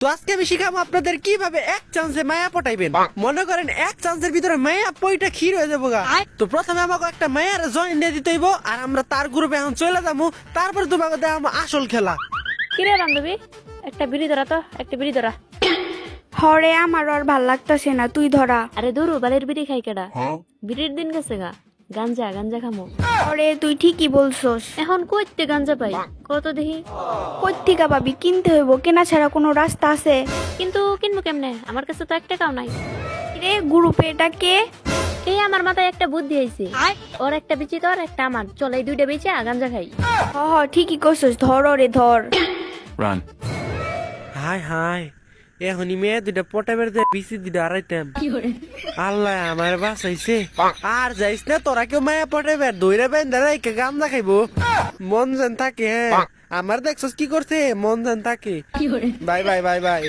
তো আজকে আমি শিখাবো আপনাদের কিভাবে এক চান্সে মায়া পটাইবেন। মনে করেন এক চান্সের ভিতরে মায়া পইটা ক্ষীর হয়ে যাবো গা। তো প্রথমে আমাকে একটা মায়ার জয়েন দিয়ে দিতে হইব, আর আমরা তার গ্রুপে এখন চলে যাবো। তারপর তোমাকে দেখাবো আসল খেলা। কিরে বান্ধবী, একটা বিড়ি ধরা তো, একটা বিড়ি ধরা। হরে আমার আর ভাল লাগতাছে না, তুই ধরা। আরে দূর, বালের বিড়ি খাই কেডা? বিড়ির দিন গেছে গা, গাঞ্জা গাঞ্জা খামো। হরে তুই ঠিকই বলছস। এখন কইতে গাঞ্জা পাই কত দেখি। কত্তিকা পাবি, কিনতে হইব, কেনা ছাড়া কোনো রাস্তা আছে? কিন্তু কিনবো কেমনে? আমার কাছে তো 1 টাকাও নাই। রে গ্রুপে এটা কে? এই আমার মাথায় একটা বুদ্ধি আইছে, ওর একটা বিচি তোর একটা আমার, চল এই দুইটা বেচে গাঞ্জা খাই। ঠিকই কইছস, ধর রে ধর। Run. হাই হাই, এখনই মেয়ে দুটা পটাইবার দিয়ে বিসি দুটা আড়াইতাম। আল্লাহ আমার বাঁচাইছে। আর যাইস না তোরা, কেউ মায়া পটাইবার দইরা বেন দাঁড়াই গান্দা খাইবো। মন জান থাকে। হ্যাঁ আমার দেখছস কি করছে, মন জান থাকে। Bye bye bye bye.